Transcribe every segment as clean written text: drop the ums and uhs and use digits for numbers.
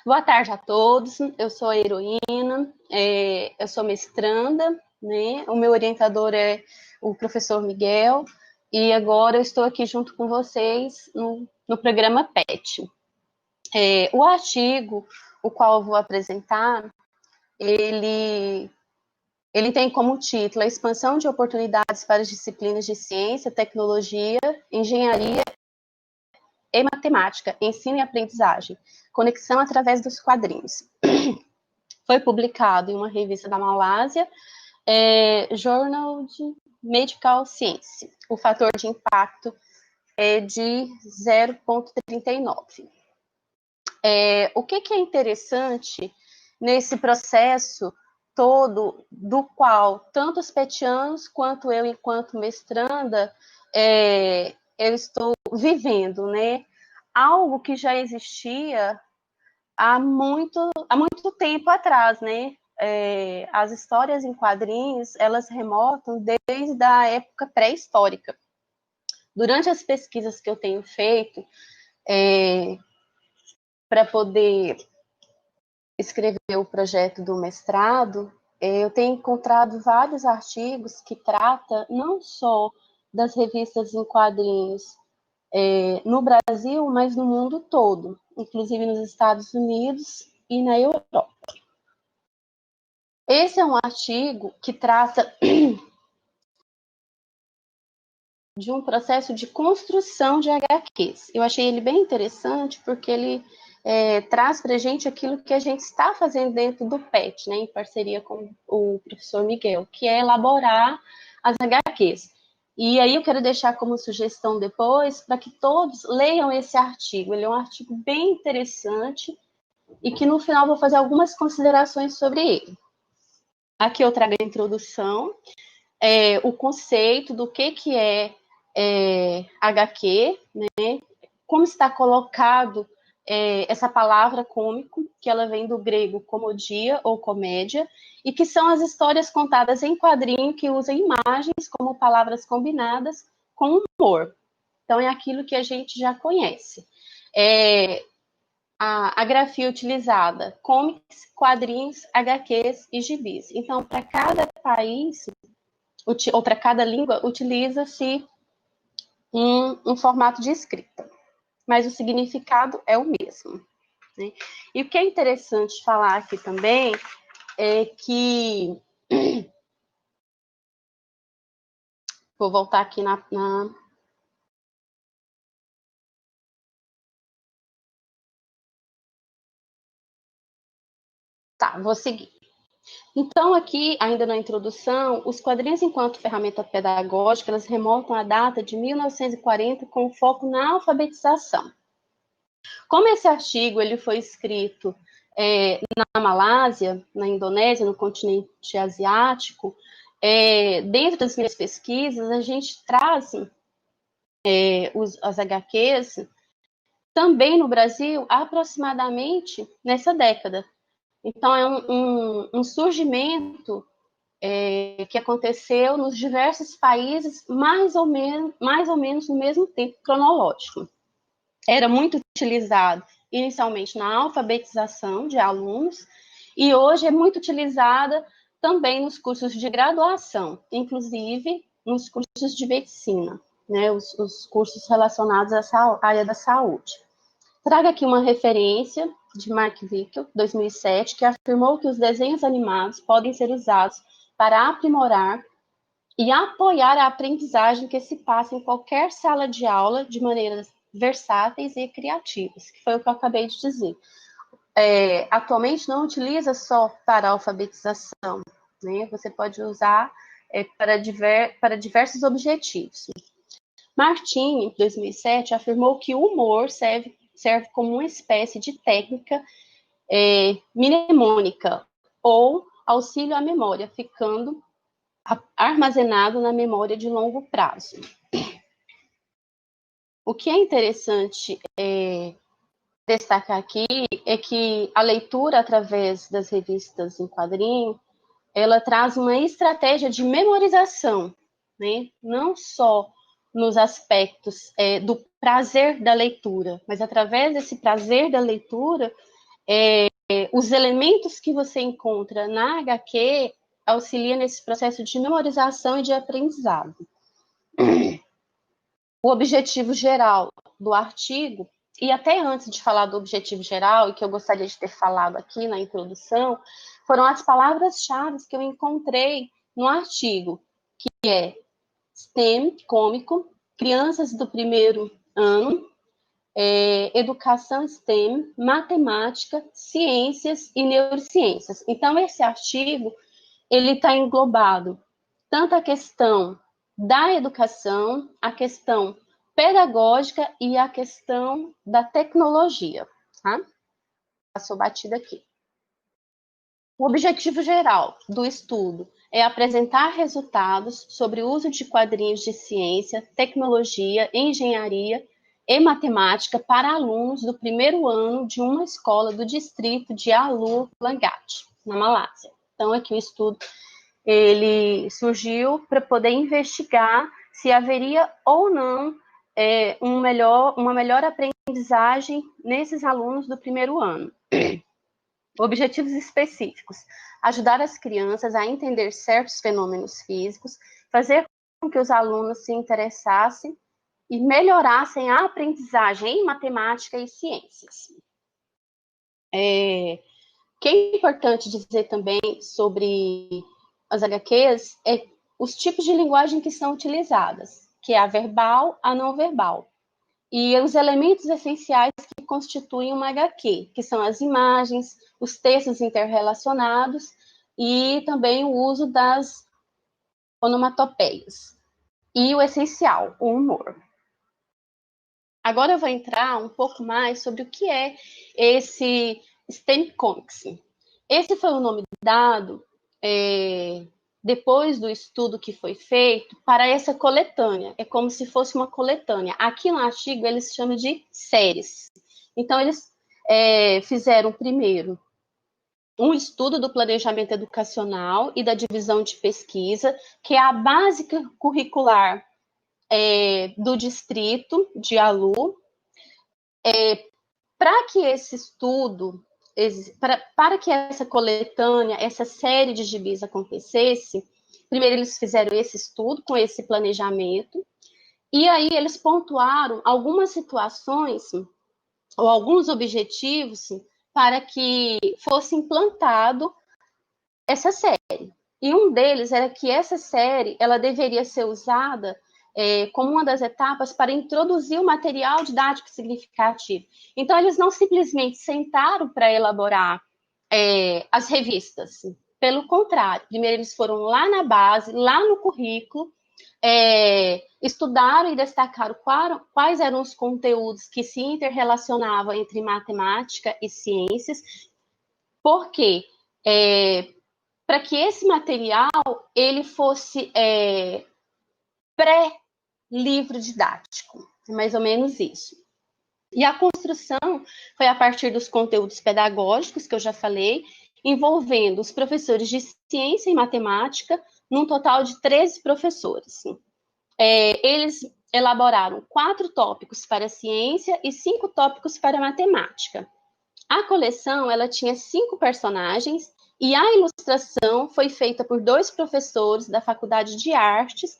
Boa tarde a todos, eu sou a Heroína, eu sou mestranda, né? O meu orientador é o professor Miguel, e agora eu estou aqui junto com vocês no programa PET. O artigo, o qual eu vou apresentar, ele tem como título a expansão de oportunidades para as disciplinas de ciência, tecnologia, engenharia e matemática, ensino e aprendizagem, conexão através dos quadrinhos. Foi publicado em uma revista da Malásia, Journal de Medical Science. O fator de impacto é de 0,39. O que é interessante nesse processo todo, do qual tanto os petianos quanto eu, enquanto mestranda, eu estou vivendo, né? Algo que já existia há muito tempo atrás, né? As histórias em quadrinhos, elas remontam desde a época pré-histórica. Durante as pesquisas que eu tenho feito, para poder escrever o projeto do mestrado, eu tenho encontrado vários artigos que tratam não só das revistas em quadrinhos no Brasil, mas no mundo todo, inclusive nos Estados Unidos e na Europa. Esse é um artigo que trata de um processo de construção de HQs. Eu achei ele bem interessante porque ele traz para a gente aquilo que a gente está fazendo dentro do PET, né, em parceria com o professor Miguel, que é elaborar as HQs. E aí eu quero deixar como sugestão depois para que todos leiam esse artigo. Ele é um artigo bem interessante e que no final vou fazer algumas considerações sobre ele. Aqui eu trago a introdução, o conceito do que é HQ, né? Como está colocado essa palavra cômico, que ela vem do grego comodia ou comédia, e que são as histórias contadas em quadrinho que usam imagens como palavras combinadas com humor. Então, é aquilo que a gente já conhece. A grafia utilizada, comics, quadrinhos, HQs e gibis. Então, para cada país, ou para cada língua, utiliza-se um formato de escrita, mas o significado é o mesmo, né? E o que é interessante falar aqui também é que... Vou voltar aqui Tá, vou seguir. Então, aqui, ainda na introdução, os quadrinhos enquanto ferramenta pedagógica, elas remontam à data de 1940 com foco na alfabetização. Como esse artigo ele foi escrito na Malásia, na Indonésia, no continente asiático, dentro das minhas pesquisas, a gente traz as HQs também no Brasil aproximadamente nessa década. Então, é um surgimento que aconteceu nos diversos países, mais ou menos no mesmo tempo cronológico. Era muito utilizado inicialmente na alfabetização de alunos e hoje é muito utilizada também nos cursos de graduação, inclusive nos cursos de medicina, né, os cursos relacionados à área da saúde. Trago aqui uma referência de Mark Vickel, 2007, que afirmou que os desenhos animados podem ser usados para aprimorar e apoiar a aprendizagem que se passa em qualquer sala de aula de maneiras versáteis e criativas, que foi o que eu acabei de dizer. Atualmente não utiliza só para alfabetização, né? Você pode usar para diversos objetivos. Martin, em 2007, afirmou que o humor serve como uma espécie de técnica mnemônica ou auxílio à memória, ficando armazenado na memória de longo prazo. O que é interessante destacar aqui é que a leitura através das revistas em quadrinho, ela traz uma estratégia de memorização, né? Não só nos aspectos do prazer da leitura, mas através desse prazer da leitura, Os elementos que você encontra na HQ auxiliam nesse processo de memorização e de aprendizado. O objetivo geral do artigo, e até antes de falar do objetivo geral, e que eu gostaria de ter falado aqui na introdução, foram as palavras-chave que eu encontrei no artigo, que é STEM, cômico, crianças do primeiro ano, educação STEM, matemática, ciências e neurociências. Então, esse artigo, ele está englobado tanto a questão da educação, a questão pedagógica e a questão da tecnologia, tá? Passou batida aqui. O objetivo geral do estudo é apresentar resultados sobre o uso de quadrinhos de ciência, tecnologia, engenharia e matemática para alunos do primeiro ano de uma escola do distrito de Alur Langat, na Malásia. Então, aqui o estudo ele surgiu para poder investigar se haveria ou não uma melhor aprendizagem nesses alunos do primeiro ano. Objetivos específicos: ajudar as crianças a entender certos fenômenos físicos, fazer com que os alunos se interessassem e melhorassem a aprendizagem em matemática e ciências. Que é importante dizer também sobre as HQs é os tipos de linguagem que são utilizadas, que é a verbal, a não verbal. E os elementos essenciais que constituem uma HQ, que são as imagens, os textos interrelacionados e também o uso das onomatopeias. E o essencial, o humor. Agora eu vou entrar um pouco mais sobre o que é esse STEM Comics. Esse foi o nome dado depois do estudo que foi feito para essa coletânea. É como se fosse uma coletânea. Aqui no artigo eles chamam de séries. Então eles fizeram primeiro um estudo do planejamento educacional e da divisão de pesquisa, que é a base curricular do distrito de Alu, para que esse estudo, para que essa coletânea, essa série de gibis acontecesse, primeiro eles fizeram esse estudo com esse planejamento, e aí eles pontuaram algumas situações ou alguns objetivos para que fosse implantado essa série. E um deles era que essa série ela deveria ser usada como uma das etapas para introduzir o material didático significativo. Então, eles não simplesmente sentaram para elaborar as revistas. Pelo contrário, primeiro eles foram lá na base, lá no currículo, estudaram e destacaram quais eram os conteúdos que se interrelacionavam entre matemática e ciências, porque para que esse material ele fosse pré-livro didático, mais ou menos isso. E a construção foi a partir dos conteúdos pedagógicos, que eu já falei, envolvendo os professores de ciência e matemática, num total de 13 professores. Eles elaboraram 4 tópicos para ciência e 5 tópicos para matemática. A coleção ela tinha 5 personagens e a ilustração foi feita por 2 professores da Faculdade de Artes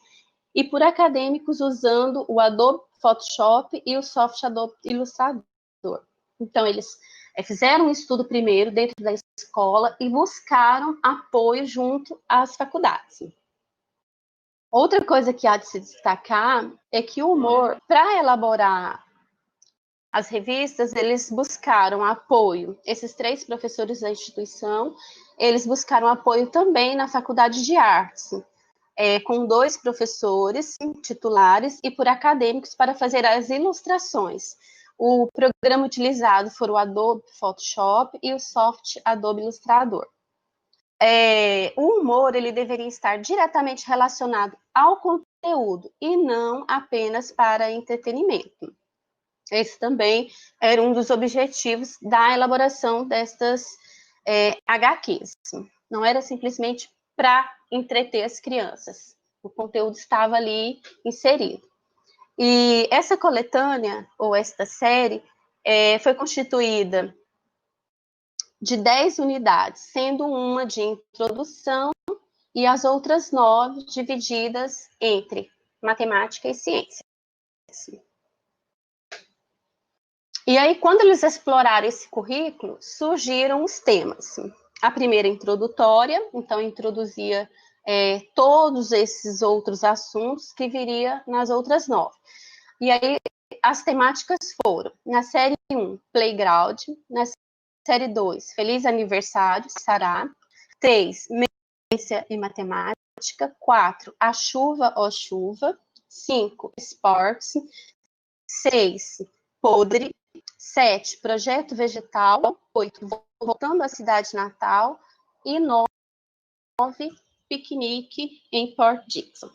e por acadêmicos usando o Adobe Photoshop e o Soft Adobe Illustrator. Então, eles fizeram um estudo primeiro dentro da escola e buscaram apoio junto às faculdades. Outra coisa que há de se destacar é que o humor, para elaborar as revistas, eles buscaram apoio. Esses 3 professores da instituição, eles buscaram apoio também na Faculdade de Artes, com 2 professores titulares e por acadêmicos para fazer as ilustrações. O programa utilizado foi o Adobe Photoshop e o Soft Adobe Illustrator. O humor ele deveria estar diretamente relacionado ao conteúdo e não apenas para entretenimento. Esse também era um dos objetivos da elaboração destas HQs. Não era simplesmente para entreter as crianças. O conteúdo estava ali inserido. E essa coletânea, ou esta série, foi constituída de 10 unidades, sendo uma de introdução e as outras 9 divididas entre matemática e ciências. E aí, quando eles exploraram esse currículo, surgiram os temas. A primeira introdutória, então introduzia todos esses outros assuntos que viria nas outras 9. E aí, as temáticas foram, na série 1, Playground, na série 2, Feliz Aniversário, Sará, 3, Ciência e Matemática, 4, A Chuva, ó Chuva, 5, Esportes, 6, Podre, 7, Projeto Vegetal, 8, Voltando à Cidade Natal e 9, Piquenique em Port Dickson.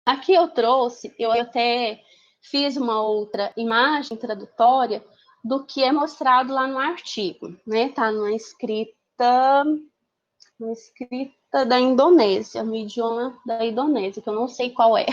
Aqui eu trouxe, eu até fiz uma outra imagem tradutória do que é mostrado lá no artigo, né? Tá numa escrita da Indonésia, no idioma da Indonésia, que eu não sei qual é.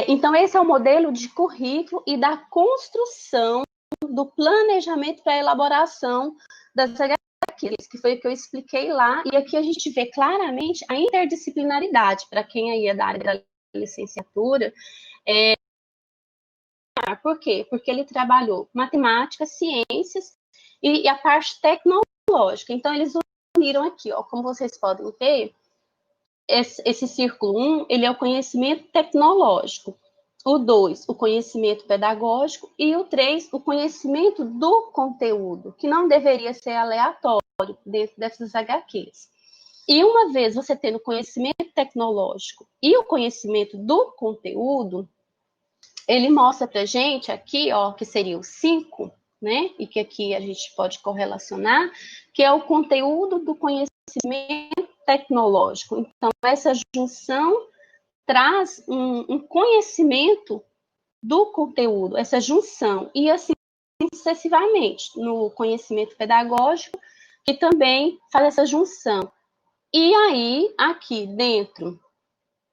Então, esse é o modelo de currículo e da construção do planejamento para a elaboração das HQs, que foi o que eu expliquei lá, e aqui a gente vê claramente a interdisciplinaridade, para quem aí é da área da licenciatura. Por quê? Porque ele trabalhou matemática, ciências e a parte tecnológica. Então, eles uniram aqui, ó, como vocês podem ver, esse círculo 1, ele é o conhecimento tecnológico. O 2, o conhecimento pedagógico. E o 3, o conhecimento do conteúdo, que não deveria ser aleatório dentro dessas HQs. E uma vez você tendo o conhecimento tecnológico e o conhecimento do conteúdo, ele mostra para a gente aqui, ó, que seria o 5, né? E que aqui a gente pode correlacionar, que é o conteúdo do conhecimento tecnológico. Então, essa junção traz um conhecimento do conteúdo, essa junção, e assim sucessivamente, no conhecimento pedagógico, que também faz essa junção. E aí, aqui dentro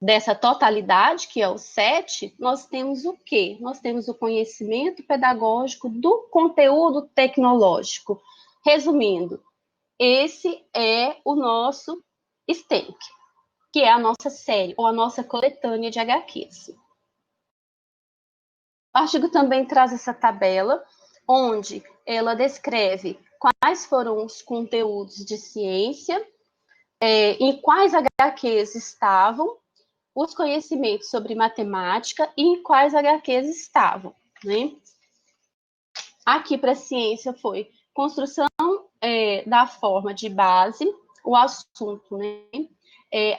dessa totalidade, que é o 7, nós temos o quê? Nós temos o conhecimento pedagógico do conteúdo tecnológico. Resumindo, esse é o nosso STEM, que é a nossa série, ou a nossa coletânea de HQs. O artigo também traz essa tabela, onde ela descreve quais foram os conteúdos de ciência, em quais HQs estavam, os conhecimentos sobre matemática e em quais HQs estavam, né? Aqui para a ciência foi construção da forma de base, o assunto, né?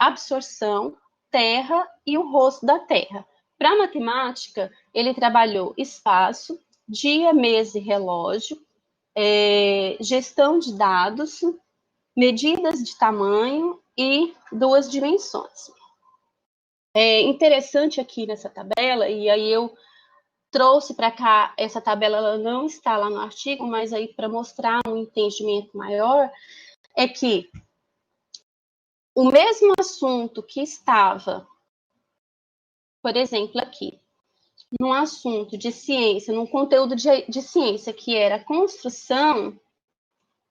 Absorção, terra e o rosto da terra. Para matemática, ele trabalhou espaço, dia, mês e relógio, gestão de dados, medidas de tamanho e duas dimensões. É interessante aqui nessa tabela, e aí eu trouxe para cá, essa tabela ela não está lá no artigo, mas aí para mostrar um entendimento maior, é que o mesmo assunto que estava, por exemplo, aqui, num assunto de ciência, num conteúdo de ciência que era construção,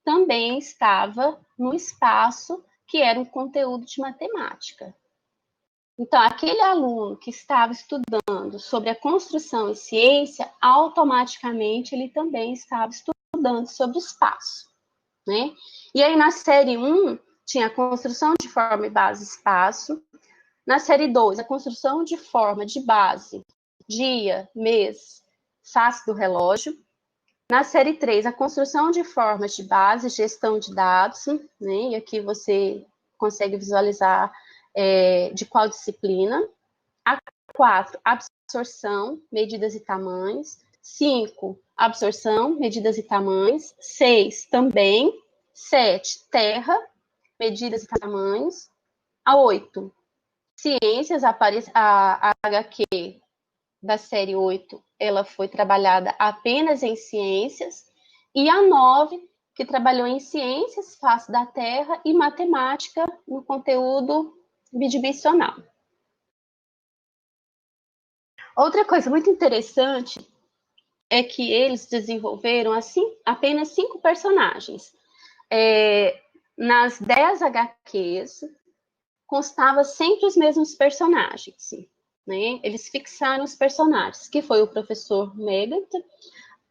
também estava no espaço que era um conteúdo de matemática. Então, aquele aluno que estava estudando sobre a construção e ciência, automaticamente ele também estava estudando sobre espaço, né? E aí, na série 1, tinha a construção de forma e base espaço. Na série 2, a construção de forma de base, dia, mês, face do relógio. Na série 3, a construção de formas de base, gestão de dados, né? E aqui você consegue visualizar de qual disciplina. A 4, absorção, medidas e tamanhos. 5, absorção, medidas e tamanhos. 6, também. 7, terra, medidas e tamanhos. A 8, ciências, a HQ da série 8, ela foi trabalhada apenas em ciências. E a 9, que trabalhou em ciências, face da Terra, e matemática no conteúdo bidimensional. Outra coisa muito interessante é que eles desenvolveram assim apenas 5 personagens. nas 10 HQs, constava sempre os mesmos personagens, né? Eles fixaram os personagens, que foi o professor Megant,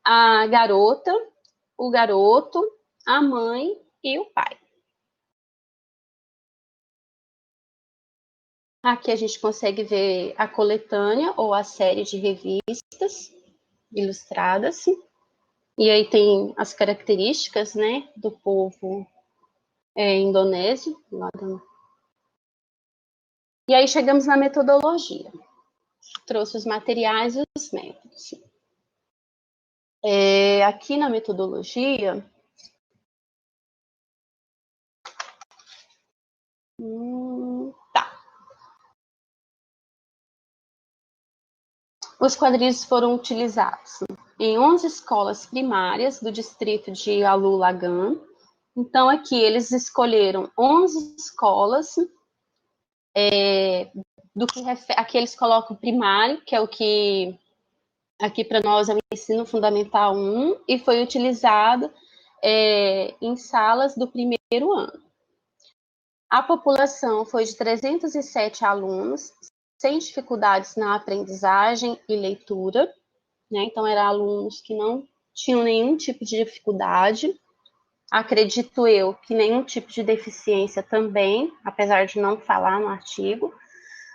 a garota, o garoto, a mãe e o pai. Aqui a gente consegue ver a coletânea ou a série de revistas ilustradas. E aí tem as características, né, do povo indonésio. E aí chegamos na metodologia. Trouxe os materiais e os métodos. Aqui na metodologia, os quadrinhos foram utilizados em 11 escolas primárias do distrito de Alulagan. Então, aqui eles escolheram 11 escolas, aqui eles colocam primário, que é o que aqui para nós é o ensino fundamental 1, e foi utilizado em salas do primeiro ano. A população foi de 307 alunos, sem dificuldades na aprendizagem e leitura, né? Então, eram alunos que não tinham nenhum tipo de dificuldade. Acredito eu que nenhum tipo de deficiência também, apesar de não falar no artigo.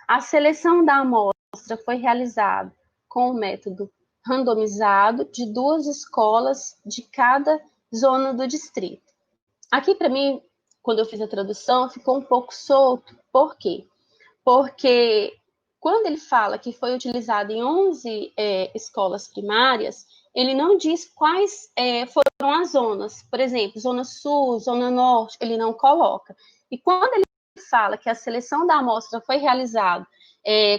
A seleção da amostra foi realizada com o método randomizado de 2 escolas de cada zona do distrito. Aqui, para mim, quando eu fiz a tradução, ficou um pouco solto. Por quê? Porque quando ele fala que foi utilizado em 11 escolas primárias, ele não diz quais foram as zonas. Por exemplo, zona sul, zona norte, ele não coloca. E quando ele fala que a seleção da amostra foi realizada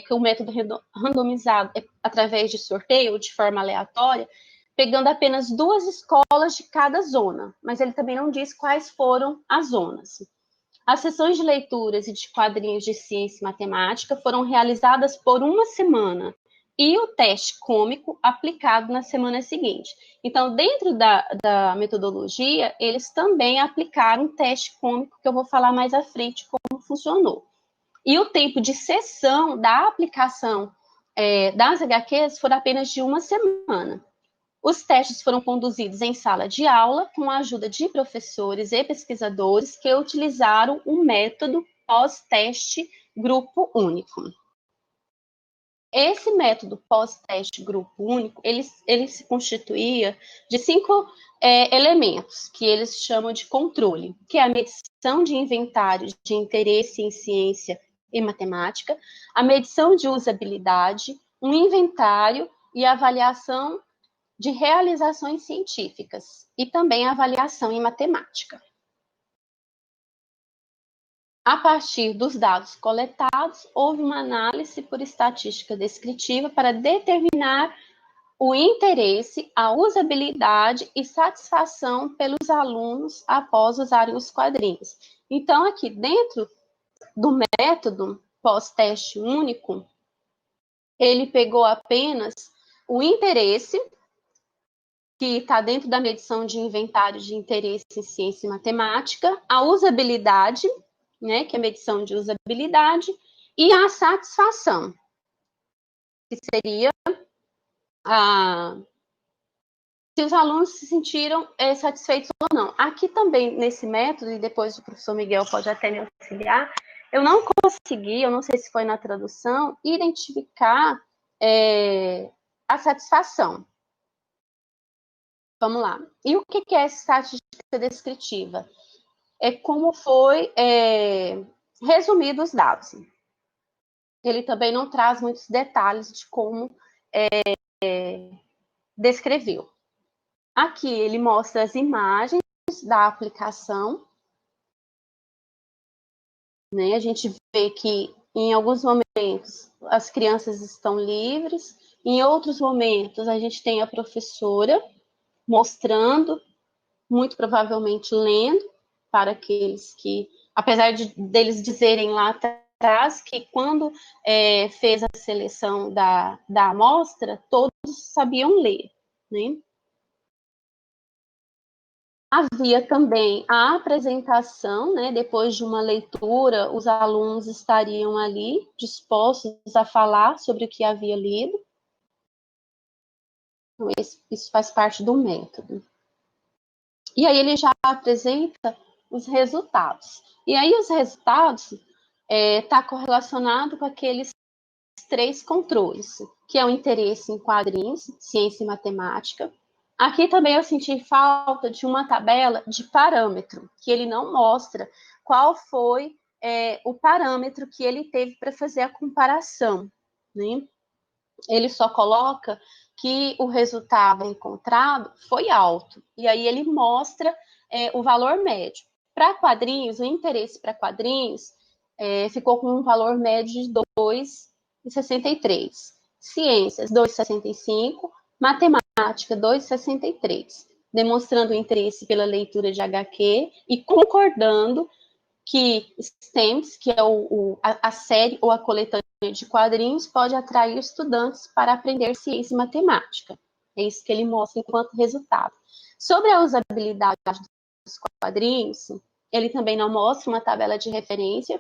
com o método randomizado através de sorteio, de forma aleatória, pegando apenas 2 escolas de cada zona, mas ele também não diz quais foram as zonas. As sessões de leituras e de quadrinhos de ciência e matemática foram realizadas por uma semana e o teste cômico aplicado na semana seguinte. Então, dentro da metodologia, eles também aplicaram um teste cômico, que eu vou falar mais à frente como funcionou. E o tempo de sessão da aplicação das HQs foi apenas de uma semana. Os testes foram conduzidos em sala de aula, com a ajuda de professores e pesquisadores que utilizaram o método pós-teste grupo único. Esse método pós-teste grupo único, ele se constituía de 5 elementos, que eles chamam de controle, que é a medição de inventário de interesse em ciência e matemática, a medição de usabilidade, um inventário e a avaliação de realizações científicas e também avaliação em matemática. A partir dos dados coletados, houve uma análise por estatística descritiva para determinar o interesse, a usabilidade e satisfação pelos alunos após usarem os quadrinhos. Então, aqui dentro do método pós-teste único, ele pegou apenas o interesse, que está dentro da medição de inventário de interesse em ciência e matemática, a usabilidade, né, que é a medição de usabilidade, e a satisfação, que seria se os alunos se sentiram satisfeitos ou não. Aqui também, nesse método, e depois o professor Miguel pode até me auxiliar, eu não consegui, eu não sei se foi na tradução, identificar a satisfação. Vamos lá. E o que é estatística descritiva? É como foi resumido os dados. Ele também não traz muitos detalhes de como descreveu. Aqui ele mostra as imagens da aplicação, né? A gente vê que em alguns momentos as crianças estão livres, em outros momentos a gente tem a professora mostrando, muito provavelmente lendo, para aqueles que, apesar deles dizerem lá atrás que quando fez a seleção da amostra, todos sabiam ler, né? Havia também a apresentação, né? Depois de uma leitura, os alunos estariam ali dispostos a falar sobre o que havia lido. Então, isso faz parte do método. E aí ele já apresenta os resultados. E aí os resultados está correlacionado com aqueles 3 controles, que é o interesse em quadrinhos, ciência e matemática. Aqui também eu senti falta de uma tabela de parâmetro, que ele não mostra qual foi o parâmetro que ele teve para fazer a comparação, né? Ele só coloca que o resultado encontrado foi alto, e aí ele mostra o valor médio. Para quadrinhos, o interesse para quadrinhos ficou com um valor médio de 2,63. Ciências, 2,65. Matemática, 2,63. Demonstrando o interesse pela leitura de HQ e concordando que STEMs, que é a série ou a coletânea de quadrinhos, pode atrair estudantes para aprender ciência e matemática. É isso que ele mostra enquanto resultado. Sobre a usabilidade dos quadrinhos, ele também não mostra uma tabela de referência.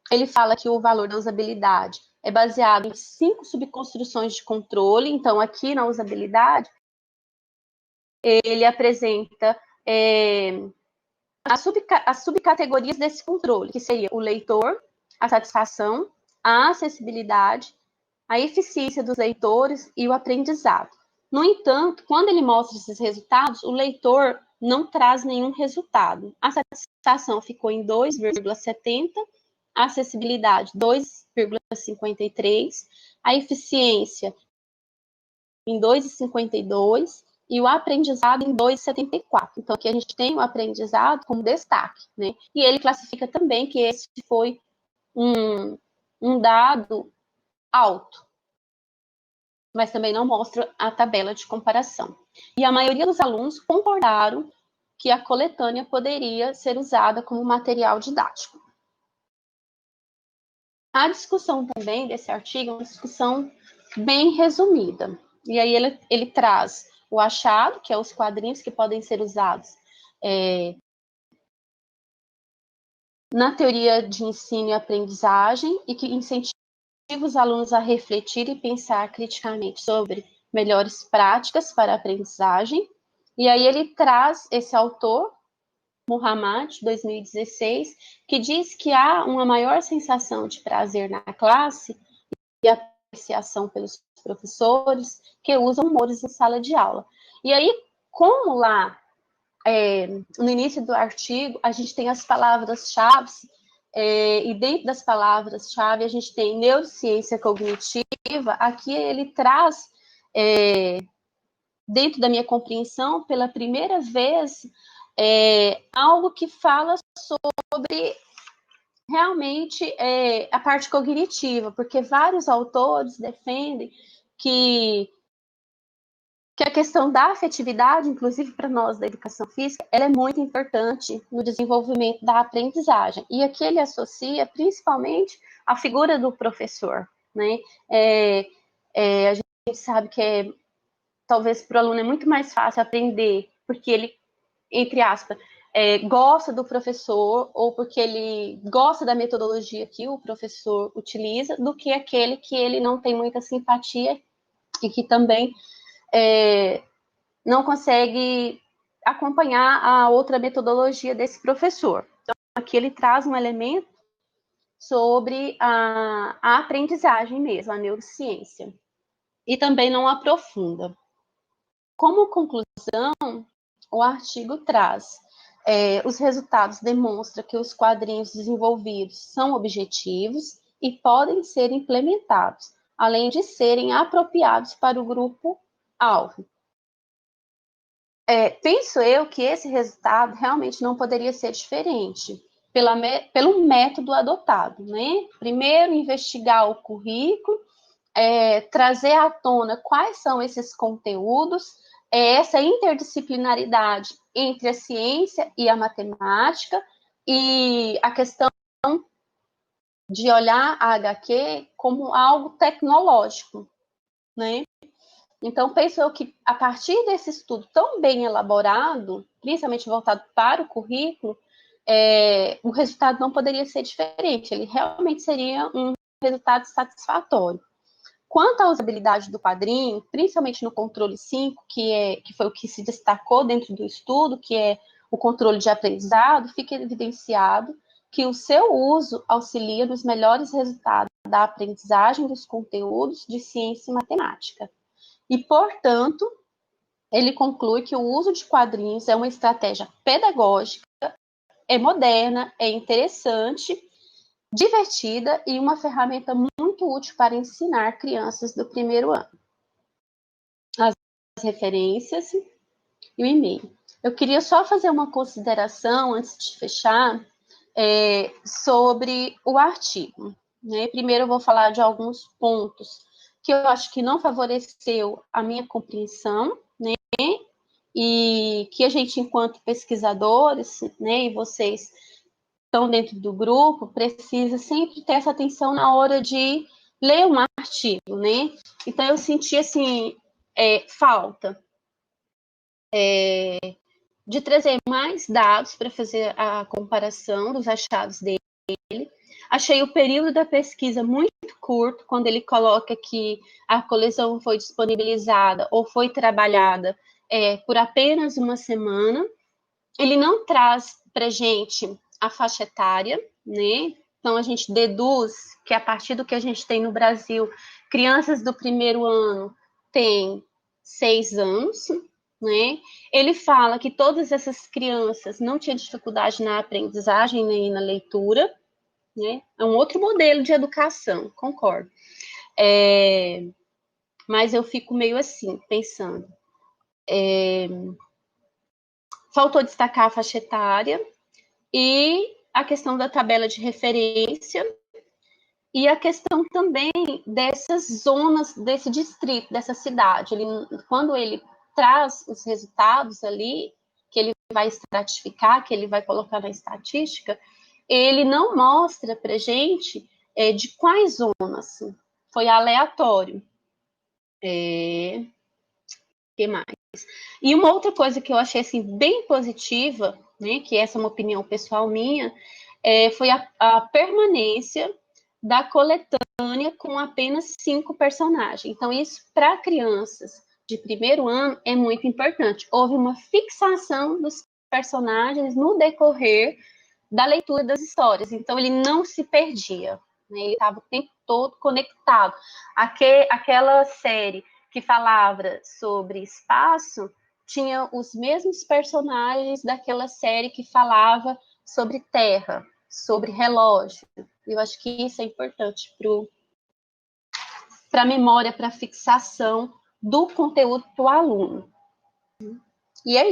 Ele fala que o valor da usabilidade é baseado em 5 subconstruções de controle. Então, aqui na usabilidade, ele apresenta as subcategorias desse controle, que seria o leitor, a satisfação, a acessibilidade, a eficiência dos leitores e o aprendizado. No entanto, quando ele mostra esses resultados, o leitor não traz nenhum resultado. A satisfação ficou em 2,70, a acessibilidade 2,53, a eficiência em 2,52 e o aprendizado em 2,74. Então, aqui a gente tem o aprendizado como destaque, né? E ele classifica também que esse foi um dado alto, mas também não mostra a tabela de comparação. E a maioria dos alunos concordaram que a coletânea poderia ser usada como material didático. A discussão também desse artigo é uma discussão bem resumida. E aí ele traz o achado, que é os quadrinhos que podem ser usados na teoria de ensino e aprendizagem e que incentiva os alunos a refletir e pensar criticamente sobre melhores práticas para a aprendizagem. E aí ele traz esse autor, Muhammad, 2016, que diz que há uma maior sensação de prazer na classe e apreciação pelos professores que usam humores em sala de aula. E aí, como lá no início do artigo, a gente tem as palavras-chave, e dentro das palavras-chave a gente tem neurociência cognitiva, aqui ele traz, dentro da minha compreensão, pela primeira vez, algo que fala sobre realmente a parte cognitiva, porque vários autores defendem que a questão da afetividade, inclusive para nós da educação física, ela é muito importante no desenvolvimento da aprendizagem. E aqui ele associa principalmente a figura do professor, né? A gente sabe que talvez para o aluno é muito mais fácil aprender porque ele, entre aspas, gosta do professor ou porque ele gosta da metodologia que o professor utiliza, do que aquele que ele não tem muita simpatia e que também não consegue acompanhar a outra metodologia desse professor. Então, aqui ele traz um elemento sobre a aprendizagem mesmo, a neurociência. E também não aprofunda. Como conclusão, o artigo traz os resultados demonstram que os quadrinhos desenvolvidos são objetivos e podem ser implementados, além de serem apropriados para o grupo-alvo. Penso eu que esse resultado realmente não poderia ser diferente pelo método adotado, né? Primeiro, investigar o currículo, trazer à tona quais são esses conteúdos, essa interdisciplinaridade entre a ciência e a matemática e a questão de olhar a HQ como algo tecnológico, né? Então, penso eu que, a partir desse estudo tão bem elaborado, principalmente voltado para o currículo, o resultado não poderia ser diferente, ele realmente seria um resultado satisfatório. Quanto à usabilidade do quadrinho, principalmente no controle 5, que foi o que se destacou dentro do estudo, que é o controle de aprendizado, fica evidenciado que o seu uso auxilia nos melhores resultados da aprendizagem dos conteúdos de ciência e matemática. E, portanto, ele conclui que o uso de quadrinhos é uma estratégia pedagógica, é moderna, é interessante, divertida e uma ferramenta muito útil para ensinar crianças do primeiro ano. As referências e o e-mail. Eu queria só fazer uma consideração, antes de fechar, sobre o artigo. Né? Primeiro eu vou falar de alguns pontos que eu acho que não favoreceu a minha compreensão, né? E que a gente, enquanto pesquisadores, né, e vocês estão dentro do grupo, precisa sempre ter essa atenção na hora de ler um artigo, né? Então, eu senti, assim, falta de trazer mais dados para fazer a comparação dos achados dele. Achei o período da pesquisa muito curto, quando ele coloca que a coleção foi disponibilizada ou foi trabalhada por apenas uma semana. Ele não traz para a gente a faixa etária, né? Então, a gente deduz que, a partir do que a gente tem no Brasil, crianças do primeiro ano têm 6 anos, né? Ele fala que todas essas crianças não tinham dificuldade na aprendizagem nem na leitura, né? É um outro modelo de educação, concordo. Mas eu fico meio assim, pensando. Faltou destacar a faixa etária, e a questão da tabela de referência e a questão também dessas zonas, desse distrito, dessa cidade. Quando ele traz os resultados ali, que ele vai estratificar, que ele vai colocar na estatística, ele não mostra para a gente de quais zonas. Foi aleatório. Que mais? E uma outra coisa que eu achei assim, bem positiva, né, que essa é uma opinião pessoal minha, foi a permanência da coletânea com apenas 5 personagens. Então, isso para crianças de primeiro ano é muito importante. Houve uma fixação dos personagens no decorrer da leitura das histórias. Então, ele não se perdia. Né? Ele estava o tempo todo conectado. Aquela série que falava sobre espaço tinha os mesmos personagens daquela série que falava sobre terra, sobre relógio. Eu acho que isso é importante para a memória, para a fixação do conteúdo para o aluno. E é